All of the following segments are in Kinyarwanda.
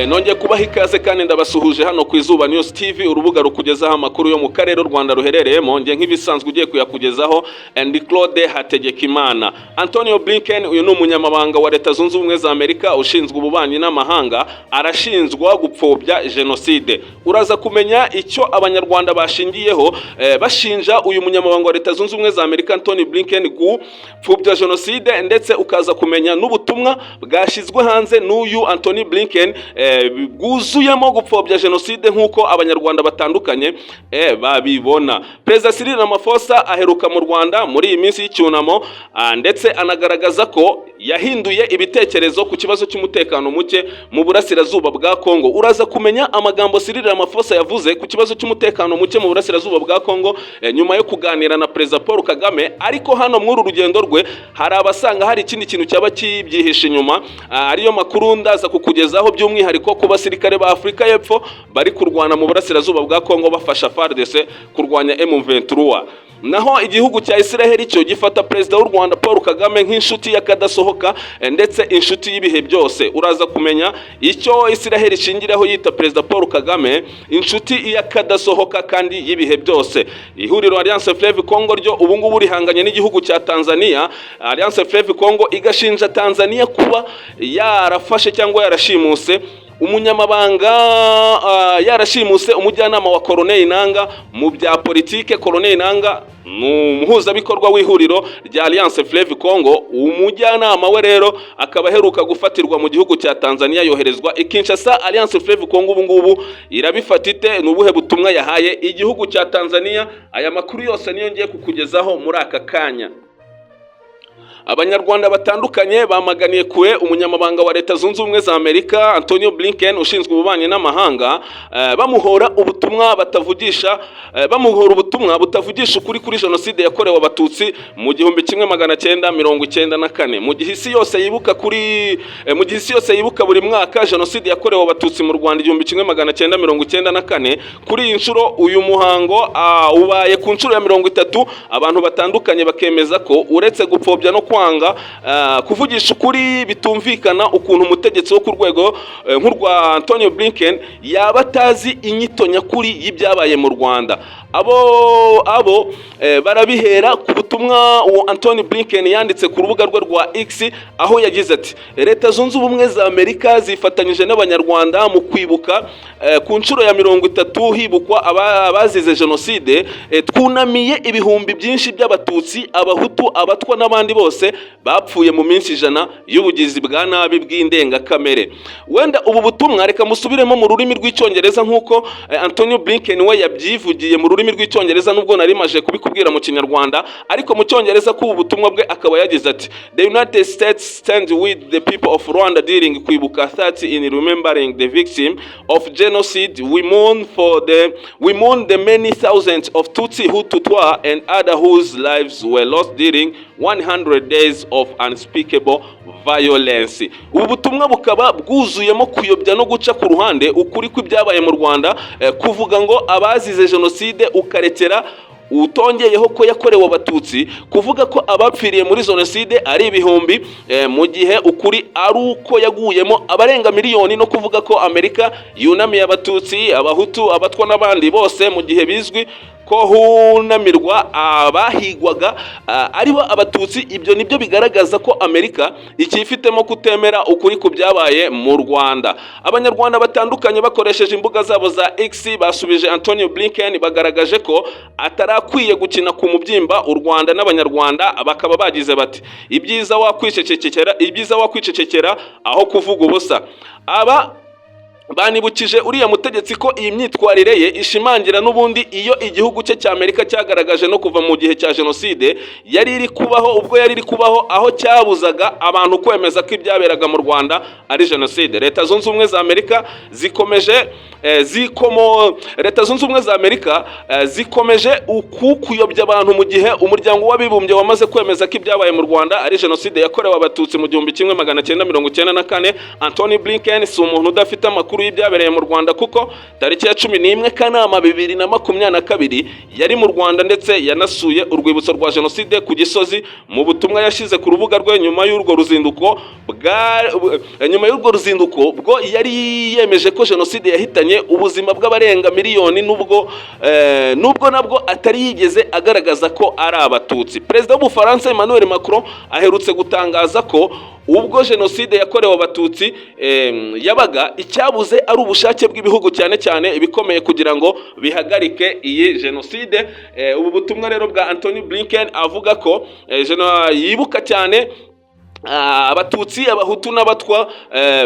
nongeye kubaha ikaze kandi ndabasuhuje hano ku Izuba News TV, urubuga rukugezaho amakuru yo mu karere u Rwanda ruherereyemo. Nge nk'ibisanzwe ugiye kuyakugezaho and Claude Hategekimana. Antonio Blinken, uyu ni umunyamabanga wa Leta Zunze Ubumwe za Amerika ushinzwe ububanyi n'amahanga, arashinjwa gupfobya Genocide. Uraza kumenya icyo abanyarwanda bashingiyeho bashinja uyu munyamabanga wa Leta Zunze Ubumwe za Amerika Antonio Blinken gupfobya Genocide, ndetse ukaza kumenya n'ubutumwa bwashizwe hanze n'uyu Antonio Blinken bwuzuyemo gupfobya Genocide nk'uko abanyarwanda batandukanye babibona. Perezida Cyril Ramaphosa aheruka mu Rwanda muri iyi minsi y'icyunamo, ndetse anagaragaza ko yahinduye ibitekerezo ku kibazo cy'umutekano muke mu burasirazuba bwa Kongo. Uraza kumenya amagambo Cyril Ramaphosa yavuze ku kibazo cy'umutekano muke mu burasirazuba bwa Kongo nyuma yo kuganira na Perezida Paul Kagame. Ariko hano muri uru rugendo rwe hari abasanga hari ikindi kintu cyaba kibyihishe inyuma, ariyo makuru ndaza kukugezaho by'umwihariko ku basirikare ba Afrika y'Epfo bari kurwana mu burasirazuba bwa Kongo bafasha FARDC kurwanya M23. Naho igihugu cya Israel cyo gifata Perezida w'u Rwanda Paul Kagame nk'inshuti yakadasohoka ndetse inshuti y'ibihe byose. Uraza kumenya icyo Israel ishingiraho yita Perezida Paul Kagame inshuti yakadasohoka kandi y'ibihe byose. Ihuriro Alliance Fleuve Congo ryo ubu ngubu rihanganye n'igihugu cya Tanzania. Alliance Fleuve Congo igashinja Tanzania kuba yarafashe cyangwa yarashimuse umunyamabanga yarashimuse umujyanama wa Colonel Nanga mu bya politike. Colonel Nanga muhuzabikorwa w'ihuriro rya Alliance Fleuve Congo. Umujyanama we rero akaba aheruka gufatirwa mu gihugu cya Tanzania yoherezwa i Kinshasa. Alliance Fleuve Congo ubu ngubu irabifatite n'ubuhe butumwa yahaye igihugu cya Tanzania. Aya makuru yose niyo ngiye kukugezaho muri aka kanya. Abanyarwanda batandukanye bamaganiye kure umunyamabanga wa Leta Zunze Ubumwe za Amerika Antonio Blinken ushinzwe ububanyi n'amahanga, bamuhora ubutumwa butavugisha ukuri kuri Genocide yakorewe Abatutsi mu 1994. Mu gihe isi yose yibuka buri mwaka Genocide yakorewe Abatutsi mu Rwanda 1994, kuri iyi nshuro uyu muhango ubaye ku nshuro ya 30. Abantu batandukanye bakemeza ko uretse gupfobya no kwanga kuvugisha ukuri bitumvikana ukuntu umutegetsi wo ku rwego nk'urwa Antonio Blinken yaba atazi inyito nyakuri y'ibyabaye mu Rwanda. Abo barabihera ku butumwa Antonio Blinken yanditse ku rubuga rwe rwa X, aho yagize ati: Leta Zunze Ubumwe za Amerika zifatanyije n'abanyarwanda mu kwibuka ku nshuro ya 30 hibukwa abazize Genocide. Twunamiye ibihumbi byinshi by'Abatutsi, Abahutu, Abatwa n'abandi bose bapfuye mu minsi 100 y'ubugizi bwa nabi bw'indengakamere. Wenda ubu butumwa reka musubiremo mu rurimi rw'icyongereza nk'uko Antonio Blinken we yabyivugiye mu rurimi rw'icyongereza, nubwo nari maje kubikubwira mu kinyarwanda, ariko mu cyongereza ko ubu butumwa bwe akaba yagize ati: The United States stand with the people of Rwanda during kwibuka 30 in remembering the victim of genocide. We mourn the many thousands of Tutsi, Hutu, Twa and other whose lives were lost during 100 days of unspeakable violence. Ubu butumwa bukaba bwuzuyemo kuyobya no guca ku ruhande ukuri kw'ibyabaye mu Rwanda, kuvuga ngo abazize Genocide ukarekera utongeyeho ko yakorewe Abatutsi, kuvuga ko abapfiriye muri Genocide ari ibihumbi, mu gihe ukuri ari uko yaguyemo abarenga miliyoni, no kuvuga ko Amerika yunamiye Abatutsi, Abahutu, Abatwa n'abandi bose, mu gihe bizwi ko hunamirwa abahigwaga aribo Abatutsi. Ibyo nibyo bigaragaza ko Amerika ikifitemo kutemera ukuri ku byabaye mu Rwanda. Abanyarwanda batandukanye bakoresheje imbuga zabo za X basubije Antonio Blinken, bagaragaje ko atarakwiye gukina ku mubyimba u Rwanda n'abanyarwanda. Bakaba bagize bati: ibyiza wakwicecekera aho kuvuga ubusa. Banibukije uriya mutegetsi ko iyi myitwarire ye ishimangira n'ubundi iyo igihugu cye cya Amerika cyagaragaje no kuva mu gihe cya Genocide yari iri kubaho, aho cyabuzaga abantu kwemeza ko ibyaberaga mu Rwanda ari Genocide. Leta Zunze Ubumwe za Amerika zikomeje kuyobya abantu mu gihe umuryango w'abibumbye wamaze kwemeza ko ibyabaye mu Rwanda ari Genocide yakorewe Abatutsi mu 1994. Antonio Blinken si umuntu udafite amakuru amakuru y'ibyabereye mu Rwanda kuko tariki ya 11 Kanama 2022 yari mu Rwanda ndetse yanasuye urwibutso rwa Genocide ku Gisozi. Mu butumwa yashize ku rubuga rwe nyuma y'urwo ruzinduko bwo yari yemeje ko Genocide yahitanye ubuzima bw'abarenga miliyoni nubwo nabwo atari yigeze agaragaza ko ari Abatutsi. Perezida w'Ubufaransa Emmanuel Macron aherutse gutangaza ko ubwo Genocide yakorewe Abatutsi yabaga icyabuze ari ubushake bw'ibihugu cyane cyane ibikomeye kugira ngo bihagarike iyi Genocide. Ubu butumwa rero bwa Anthony Blinken avuga ko yibuka cyane Abatutsi, Abahutu n'Abatwa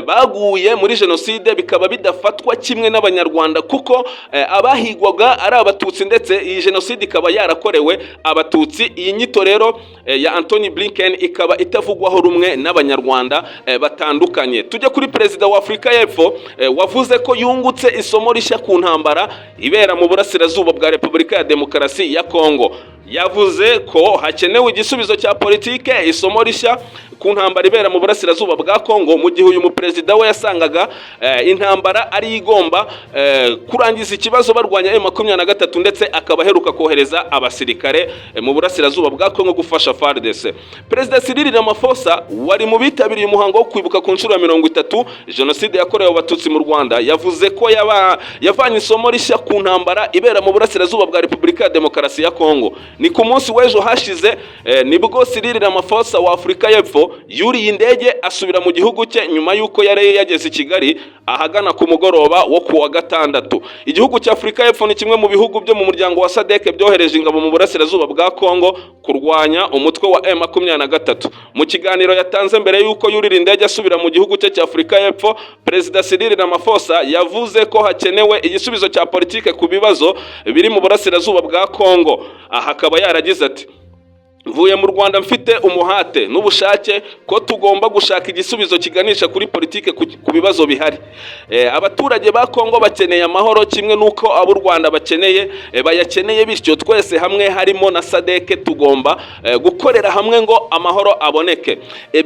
baguye muri Genocide bikaba bidafatwa kimwe n'Abanyarwanda kuko abahigwaga ari Abatutsi ndetse iyi Genocide ikaba yarakorewe Abatutsi. Iyi nyito rero ya Anthony Blinken ikaba itavugwaho rumwe n'Abanyarwanda batandukanye. Tujya kuri Perezida wa Afurika y'Epfo wavuze ko yungutse isomo rishya ku ntambara ibera mu burasirazuba bwa Repubulika ya Demokarasi ya Kongo. Yavuze ko hakenewe igisubizo cya politike, isomo rishya ku ntambara ibera mu burasirazuba bwa Kongo, mu gihe uyu muperezida we yasangaga intambara ari igomba kurangiza ikibazo barwanya M23 ndetse akaba aheruka kohereza abasirikare mu burasirazuba bwa Kongo gufasha FARDC. Perezida Cyril Ramaphosa wari mu bitabiriye umuhango wo kwibuka ku nshuro ya 30 Genocide yakorewe Abatutsi mu Rwanda yavuze ko yavanye isomo rishya ku ntambara ibera mu burasirazuba bwa Repubulika ya Demokarasi ya Kongo. Ni ku munsi w'ejo hashize nibwo Cyril Ramaphosa wa Afurika y'Epfo yuriye indege asubira mu gihugu cye nyuma y'uko yari yageze i Kigali ahagana ku mugoroba wo kuwa gatandatu. Igihugu cya Afurika y'Epfo ni kimwe mu bihugu byo mu muryango wa SADC byohereje ingabo mu burasirazuba bwa Kongo kurwanya umutwe wa M23. Mu kiganiro yatanze mbere y'uko yurira indege asubira mu gihugu cye cya Afurika y'Epfo, Perezida Cyril Ramaphosa yavuze ko hakenewe igisubizo cya politike ku bibazo biri mu burasirazuba bwa Kongo. Aha akaba yaragize ati: "Mvuye mu Rwanda mfite umuhate n'ubushake ko tugomba gushaka igisubizo kiganisha kuri politike ku bibazo bihari. Abaturage ba Kongo bakeneye amahoro kimwe nuko abo Rwanda bayakeneye, bityo twese hamwe harimo na SADC tugomba gukorera hamwe ngo amahoro aboneke."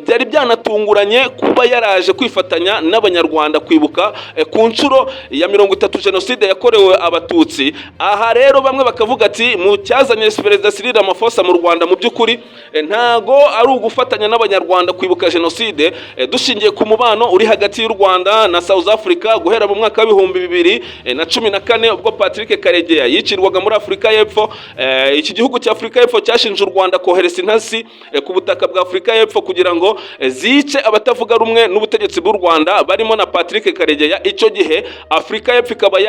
Byari byanatunguranye kuba yaraje kwifatanya n'Abanyarwanda kwibuka ku nshuro ya 30 Genocide yakorewe Abatutsi. Aha rero bamwe bakavuga ati mu cyazanye Perezida Cyril Ramaphosa mu Rwanda mu by'ukuri ntago ari ugufatanya n'Abanyarwanda kwibuka Genocide dushingiye ku mubano uri hagati y'u Rwanda na South Africa guhera mu mwaka wa 2014 ubwo Patrick Karegeya yicirwaga muri Afurika y'Epfo. Iki gihugu cya Afurika y'Epfo cyashinje u Rwanda kohereza intasi ku butaka bwa Afurika y'Epfo kugira ngo zice abatavuga rumwe n'ubutegetsi bw'u Rwanda barimo na Patrick Karegeya. Icyo gihe Afurika y'Epfo ikaba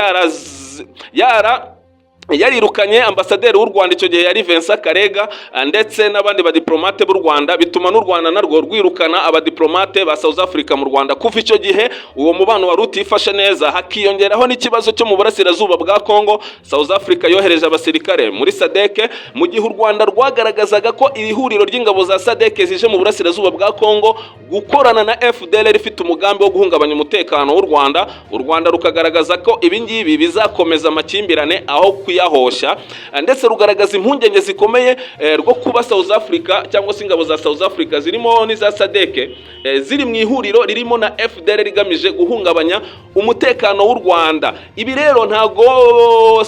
yarirukanye ambasaderi w'u Rwanda icyo gihe yari Vincent Karega ndetse n'abandi badiplomate b'u Rwanda, bituma n'u Rwanda narwo rwirukana abadiplomate ba South Africa mu Rwanda. Kuva icyo gihe uwo mubano wari utifashe neza, hakiyongeraho n'ikibazo cyo mu burasirazuba bwa Kongo. South Africa yohereje abasirikare muri SADC mu gihe u Rwanda rwagaragazaga ko iri huriro ry'ingabo za SADC zije mu burasirazuba bwa Kongo gukorana na FDLR ifite umugambi wo guhungabanya umutekano w'u Rwanda. U Rwanda rukagaragaza ko ibingibi bizakomeza amakimbirane aho yahosha, ndetse rugaragaza impungenge zikomeye rwo kuba South Africa cyangwa se ingabo za South Africa zirimo n'iza SADC ziri mu ihuriro ririmo na FDLR rigamije guhungabanya umutekano w'u Rwanda. Ibi rero ntago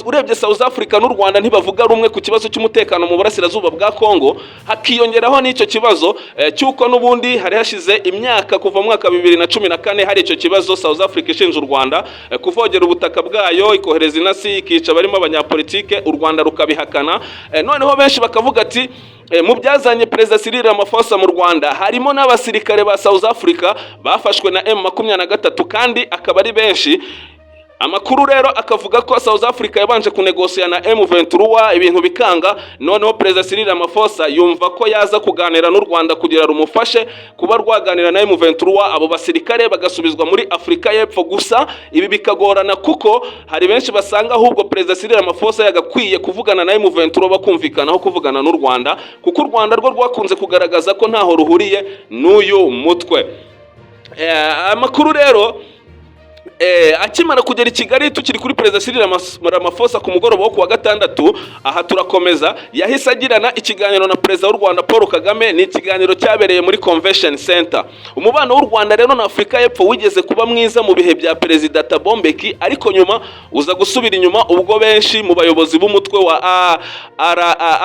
urebye South Africa n'u Rwanda ntibavuga rumwe ku kibazo cy'umutekano mu burasirazuba bwa Kongo. Hakiyongeraho n'icyo kibazo cyuko n'ubundi hari hashize imyaka kuva mu mwaka 2014 hari icyo kibazo South Africa ishinja u Rwanda kuvogera ubutaka bwayo, ikohereza inasi, ikica barimo abanyapolitike, u Rwanda rukabihakana. Noneho benshi bakavuga ati mu byazanye Perezida Cyril Ramaphosa mu Rwanda harimo n'abasirikare ba South Africa bafashwe na M23 kandi akaba ari benshi. Amakuru rero akavuga ko South Africa yabanje kunegosia na M23 ibintu bikanga, noneho Perezida Cyril Ramaphosa yumva ko yaza kuganira n'u Rwanda kugira rumufashe kuba rwaganira na M23, abo basirikare bagasubizwa muri Afurika y'Epfo. Gusa ibi bikagorana kuko hari benshi basanga ahubwo Perezida Cyril Ramaphosa yagakwiye kuvugana na M23 bakumvikanaho kuvugana n'u Rwanda, kuko u Rwanda rwo rwakunze kugaragaza ko ntaho ruhuriye n'uyu mutwe. Amakuru rero akimara kugera i Kigali tukiri kuri Perezida Cyril Ramaphosa ku mugoroba wo kuwa gatandatu, aha turakomeza, yahise agirana ikiganiro na Perezida w'u Rwanda Paul Kagame. Ni ikiganiro cyabereye muri Convention Center. Umubano w'u Rwanda rero na Afurika y'Epfo wigeze kuba mwiza mu bihe bya Perezida Thabo Mbeki, ariko nyuma uza gusubira inyuma ubwo benshi mu bayobozi b'umutwe wa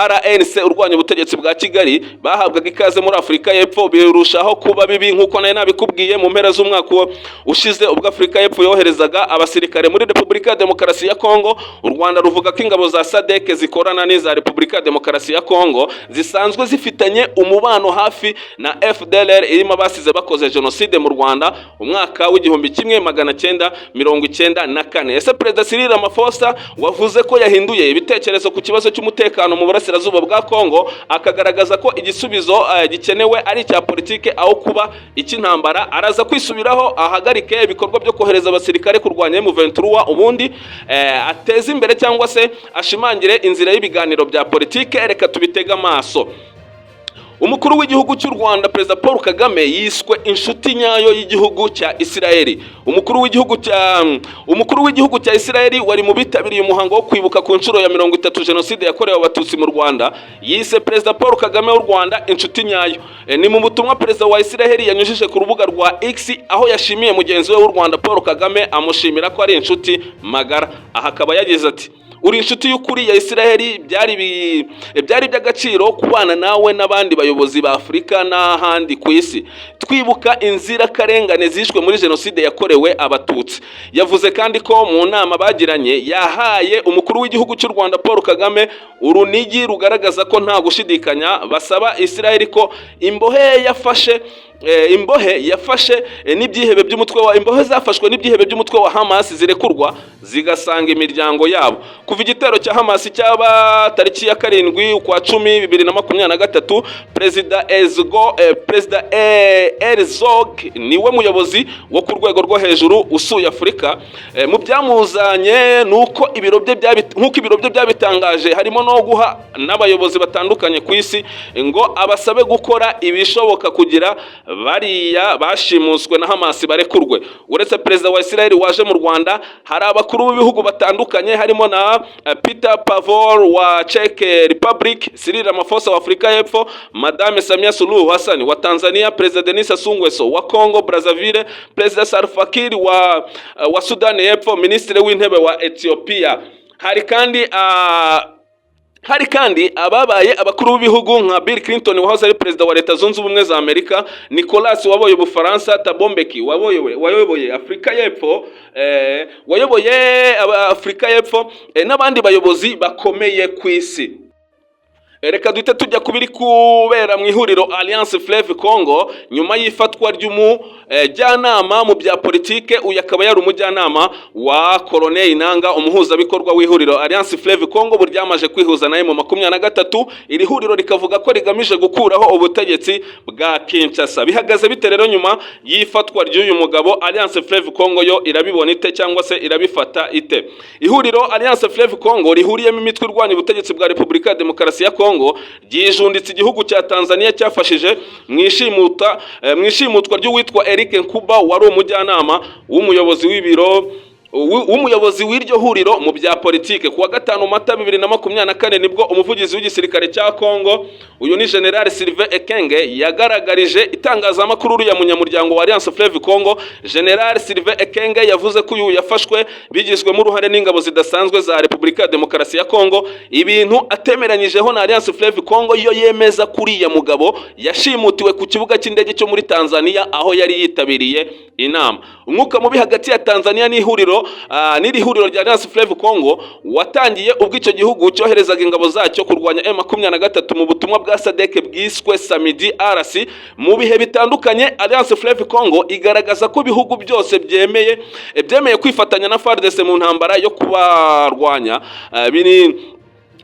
RNC urwanya ubutegetsi bwa Kigali bahabwaga ikaze muri Afurika y'Epfo, birushaho kuba bibi nk'uko nayo nabikubwiye mu mpera z'umwaka ushize ubwo Afurika y'Epfo yoherezaga abasirikare muri Repubulika ya Demokarasi ya Kongo. U Rwanda ruvuga ko ingabo za SADC zikorana n'iza Repubulika ya Demokarasi ya Kongo, zisanzwe zifitanye umubano hafi na FDLR irimo abasize bakoze Genocide mu Rwanda umwaka w'igihumbi kimwe magana cyenda mirongo icyenda na kane. Ese Perezida Cyril Ramaphosa wavuze ko yahinduye ibitekerezo ku kibazo cy'umutekano mu burasirazuba bwa Kongo, akagaragaza ko igisubizo gikenewe ari icya politike aho kuba icy'intambara. Araza kwisubiraho ahagarike ibikorwa byo kohereza abasirikare kurwanya M23, ubundi ateze imbere cyangwa se ashimangire inzira y'ibiganiro bya politike. Reka tubitega amaso. Umukuru w'igihugu cy'u Rwanda Perezida Paul Kagame yiswe inshuti nyayo y'igihugu cya Israeli. Umukuru w'igihugu cya Israeli wari mu bitabiriye umuhango wo kwibuka ku nshuro ya 30 Genocide yakorewe Abatutsi mu Rwanda, yise Perezida Paul Kagame w'u Rwanda inshuti nyayo. Ni mu butumwa Perezida wa Israeli yanyujije ku rubuga rwa X, aho yashimiye mugenzi we w'u Rwanda Paul Kagame, amushimira ko ari inshuti magara. Aha akaba yagize ati: uri inshuti y'ukuri ya Israeli, byari by'agaciro kubana nawe n'abandi bayobozi ba Afurika n'ahandi ku isi twibuka inzirakarengane zishwe muri Genocide yakorewe Abatutsi. Yavuze kandi ko mu nama bagiranye yahaye umukuru w'igihugu cy'u Rwanda Paul Kagame urunigi rugaragaza ko nta gushidikanya basaba Israeli ko imbohe zafashwe n'ibyihebe by'umutwe wa Hamas zirekurwa zigasanga imiryango yabo. Kuva igitero cya Hamas cyaba tariki ya 7 ukwa 10 2023, Perezida Herzog niwe muyobozi wo ku rwego rwo hejuru usuye Afurika. Mu byamuzanye nuko ibiro bye byabitangaje harimo no guha n'abayobozi batandukanye ku isi ngo abasabe gukora ibishoboka kugira bariya bashimuswe na Hamas barekurwe. Uretse Perezida wa Israel waje mu Rwanda, hari abakuru b'ibihugu batandukanye harimo na Peter Pavol wa Czech Republic, Cyril Ramaphosa wa Afurika y'Epfo, Madame Samia Suluhu Hassan wa Tanzania, Perezida Denis Sassou Nguesso wa Congo Brazzaville, Perezida Salva Kiir wa Sudan y'Epfo, Minisitiri w'Intebe wa Ethiopia. Hari kandi ababaye abakuru b'ibihugu nka Bill Clinton wahoze ari Perezida wa Leta Zunze Ubumwe za Amerika, Nicolas wayoboye Ubufaransa, Thabo Mbeki wayoboye Afurika y'Epfo, n'abandi bayobozi bakomeye ku isi. Reka duhite tujya kubiri kubera mu ihuriro Alliance Fleuve Congo nyuma y'ifatwa ry'umujyanama mu bya politike. Uyu akaba yari umujyanama wa Colonel Inanga, umuhuzabikorwa w'ihuriro Alliance Fleuve Congo buryamaje kwihuza naye mu 23. Iri huriro rikavuga ko rigamije gukuraho ubutegetsi bwa Kinshasa. Bihagaze bite rero nyuma y'ifatwa ry'uyu mugabo? Alliance Fleuve Congo yo irabibona ite cyangwa se irabifata ite? Ihuriro Alliance Fleuve Congo rihuriyemo imitwe irwanya ubutegetsi bwa Repubulika ya Demokarasi ya Kongo ryijunditse igihugu cya Tanzania cyafashije mwishimutwa ry'uwitwa Eric Nkuba wari umujyanama w'umuyobozi w'iryo huriro mu bya politike. Kuwa 5 Mata 2024 nibwo umuvugizi w'igisirikare cya Kongo, uyu ni General Sylvain Ekenge, yagaragarije itangazamakuru uriya munyamuryango wa Alliance Fleuve Congo. General Sylvain Ekenge yavuze ko uyu yafashwe bigizwemo uruhare n'ingabo zidasanzwe za Repubulika ya Demokarasi ya Kongo, ibintu atemeranyijeho na Alliance Fleuve Congo yo yemeza kuri ya mugabo yashimutiwe ku kibuga cy'indege cyo muri Tanzania aho yari yitabiriye inama. Umwuka mubi hagati ya Tanzania n'iri huriro rya Alliance Fleuve Congo watangiye ubwo icyo gihugu cyoherezaga ingabo zacyo kurwanya M23 mu butumwa bwa SADC bwiswe Samidi RC. Mu bihe bitandukanye Alliance Fleuve Congo igaragaza ko ibihugu byose byemeye kwifatanya na FARDC mu ntambara yo kubarwanya.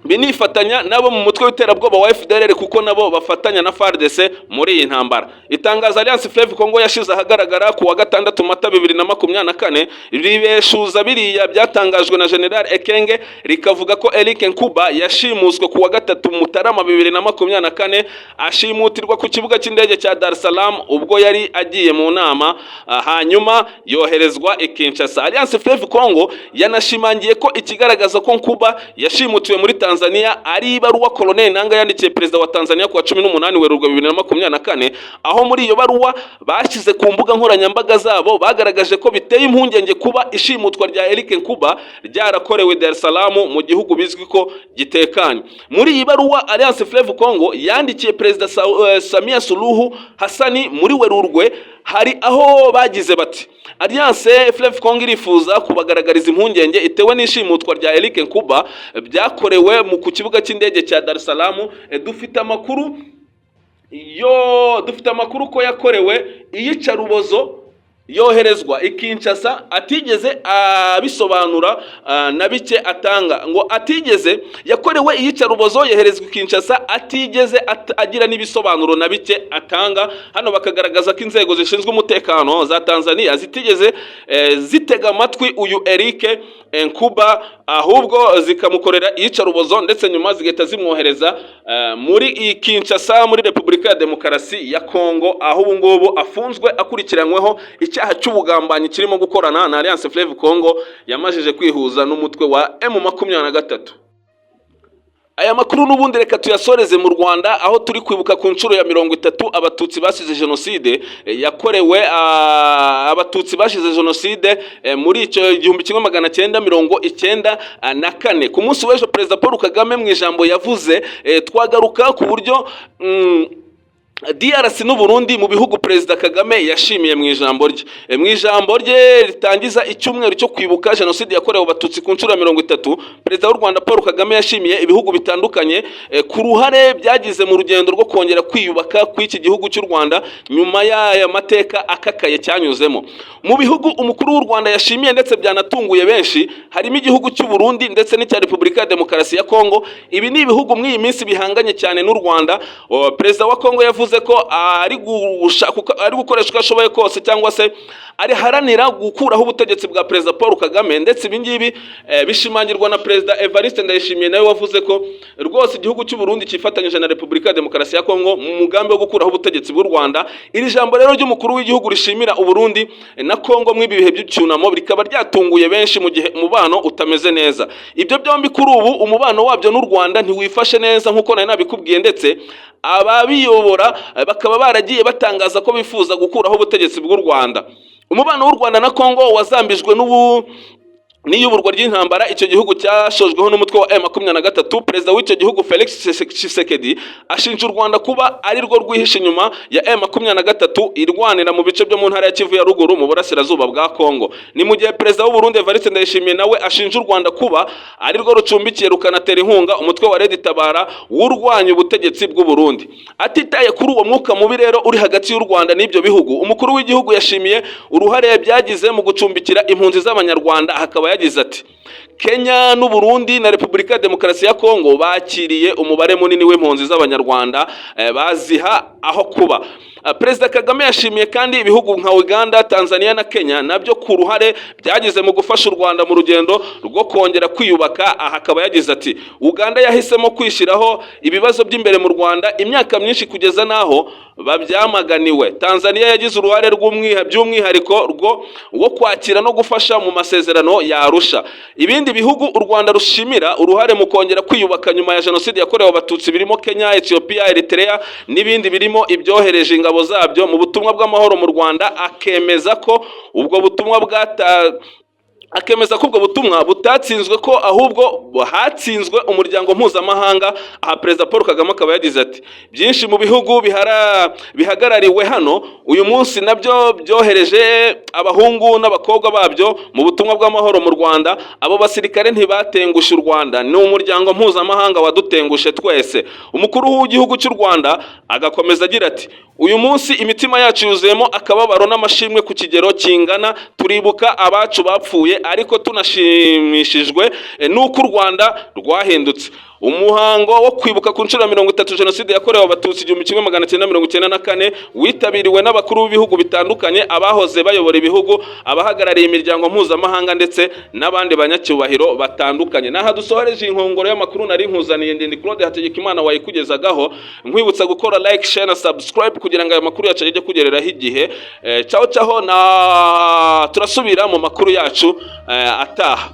binifatanya nabo mu mutwe w'iterabwoba wa FDLR kuko nabo bafatanya na FARDC muri iyi ntambara. Itangazo Alliance Fleuve Congo yashize ahagaragara ku wa gatandatu Mata 2024 ribeshuza biriya byatangajwe na General Ekenge rikavuga ko Eric Nkuba yashimuswe ku wa gatatu Mutarama 2024 ashimutirwa ku kibuga cy'indege cya Dar es Salaam ubwo yari agiye mu nama, hanyuma yoherezwa i Kinshasa. Alliance Fleuve Congo yanashimangiye ko ikigaragaza ko Nkuba yashimutiwe muri Tanzania ari ibaruwa Colonel Nanga yandikiye perezida wa Tanzania ku wa 18 Werurwe 2024, aho muri iyo baruwa bashyize ku mbuga nkoranyambaga zabo bagaragaje ko biteye impungenge kuba ishimutwa rya Eric Nkuba ryarakorewe Dar es Salaam mu gihugu bizwi ko gitekanye. Muri iyi baruwa Alliance Fleuve Congo yandikiye perezida Samia Suluhu Hassani muri Werurwe, hari aho bagize bati Alliance Fleuve Congo irifuza kubagaragariza impungenge itewe n'ishimutwa rya Eric Nkuba byakorewe mu ku kibuga cy'indege cya Dar es Salaam. Dufite amakuru ko yakorewe iyicarubozo yoherezwa i Kinshasa, atigeze abisobanura na bike atanga, ngo atigeze yakorewe iyicarubozo yoherezwa i Kinshasa, atigeze agira n'ibisobanuro na bike atanga. Hano bakagaragaza ko inzego zishinzwe umutekano za Tanzania zitigeze zitega amatwi uyu Eric Nkuba, ahubwo zikamukorera iyicarubozo ndetse nyuma zigahita zimwohereza muri Kinshasa muri Repubulika ya Demokarasi ya Kongo, aho ubu ngubu afunzwe akurikiranyweho icyaha cy'ubugambanyi kirimo gukorana na Alliance Fleuve Congo yamajije kwihuza n'umutwe wa M23. Aya makuru n'ubundi reka tuyasoreze mu Rwanda, aho turi kwibuka ku nshuro ya 30 Abatutsi basize Genocide yakorewe Abatutsi bashize Genocide muri icyo 1994. Ku munsi w'ejo Perezida Paul Kagame mu ijambo yavuze twagaruka ku buryo DRC n'u Burundi mu bihugu Perezida Kagame yashimiye mu ijambo rye ritangiza icyumweru cyo kwibuka Genocide yakorewe Abatutsi ku nshuro ya 30. Perezida w'u Rwanda Paul Kagame yashimiye ibihugu bitandukanye ku ruhare byagize mu rugendo rwo kongera kwiyubaka kw'iki gihugu cy'u Rwanda nyuma y'aya mateka akakaye cyanyuzemo. Mu bihugu umukuru w'u Rwanda yashimiye ndetse byanatunguye benshi harimo igihugu cy'u Burundi ndetse n'icya Repubulika ya Demokarasi ya Kongo. Ibi ni ibihugu mw'iyi minsi bihanganye cyane n'u Rwanda. Perezida wa Kongo yavuze ko ari gukoresha uko ashoboye kose cyangwa se ari haranira gukuraho ubutegetsi bwa Perezida Paul Kagame, ndetse ibingibi bishimangirwa na Perezida Evariste Ndayishimiye nawe wavuze ko rwose igihugu cy'u Burundi cyifatanyije na Repubulika ya Demokarasi ya Kongo mu mugambi wo gukuraho ubutegetsi bw'u Rwanda. Iri jambo rero ry'umukuru w'igihugu rishimira u Burundi na Kongo mw'ibi bihe by'icyunamo rikaba ryatunguye benshi mu gihe umubano utameze neza. Ibyo byombi kuri ubu umubano wabyo n'u Rwanda ntiwifashe neza nk'uko nari nabikubwiye, ndetse ababiyobora bakaba baragiye batangaza ko bifuza gukuraho ubutegetsi bw'u Rwanda. Umubano w'u Rwanda na Kongo wazambijwe n'iyuburwa ry'intambara icyo gihugu cyashojweho n'umutwe wa M23. Perezida w'icyo gihugu Felix Tshisekedi ashinja u Rwanda kuba ari rwo rwihishe inyuma ya M23 irwanira mu bice byo mu ntara ya Kivu ya ruguru mu burasirazuba bwa Kongo. Ni mu gihe Perezida w'u Burundi Evariste Ndayishimiye nawe ashinja u Rwanda kuba ari rwo rucumbikiye rukanatera inkunga umutwe wa Red Tabara w'urwanya ubutegetsi bw'u Burundi. Atitaye kuri uwo mwuka mubi rero uri hagati y'u Rwanda n'ibyo bihugu, umukuru w'igihugu yashimiye uruhare byagize mu gucumbikira impunzi z'Abanyarwanda. Hakaba yagize ati Kenya n'u Burundi na Repubulika ya Demokarasi ya Kongo bakiriye umubare munini w'impunzi z'Abanyarwanda baziha aho kuba. Perezida Kagame yashimiye kandi ibihugu nka Uganda, Tanzania na Kenya nabyo ku ruhare byagize mu gufasha u Rwanda mu rugendo rwo kongera kwiyubaka. Aha akaba yagize ati Uganda yahisemo kwishyiraho ibibazo by'imbere mu Rwanda imyaka myinshi kugeza naho babyamaganiwe. Tanzania yagize uruhare by'umwihariko rwo kwakira no gufasha mu masezerano ya Arusha. Ibindi bihugu u Rwanda rushimira uruhare mu kongera kwiyubaka nyuma ya Genocide yakorewe Abatutsi birimo Kenya, Ethiopia, Eritrea n'ibindi birimo ibyohereje ingabo zabyo mu butumwa bw'amahoro mu Rwanda, akemeza ko ubwo butumwa butatsinzwe ko ahubwo hatsinzwe umuryango mpuzamahanga. Aha Perezida Paul Kagame akaba yagize ati byinshi mu bihugu bihagarariwe hano uyu munsi nabyo byohereje abahungu n'abakobwa babyo mu butumwa bw'amahoro mu Rwanda. Abo basirikare ntibatengushe u Rwanda, ni umuryango mpuzamahanga wadutengushe twese. Umukuru w'igihugu cy'u Rwanda agakomeza agira ati uyu munsi imitima yacu yuzuyemo akababaro n'amashimwe ku kigero kingana. Turibuka abacu bapfuye ariko tunashimishijwe n'uko u Rwanda rwahindutse. umuhango wo kwibuka ku nshuro ya 30 Genocide yakorewe Abatutsi 1994 witabiriwe n'abakuru b'ibihugu bitandukanye, abahoze bayobora ibihugu, abahagarariye imiryango mpuzamahanga ndetse n'abandi banyacyubahiro batandukanye. Naha dusohoreje inkongoro y'amakuru nari nkuzaniye Ndindi Claude Hategekimana wayikugezagaho, nkwibutsa gukora like, share na subscribe kugira ngo ayo makuru yacu ajye kugereraho igihe. Ciao na turasubira mu makuru yacu ataha.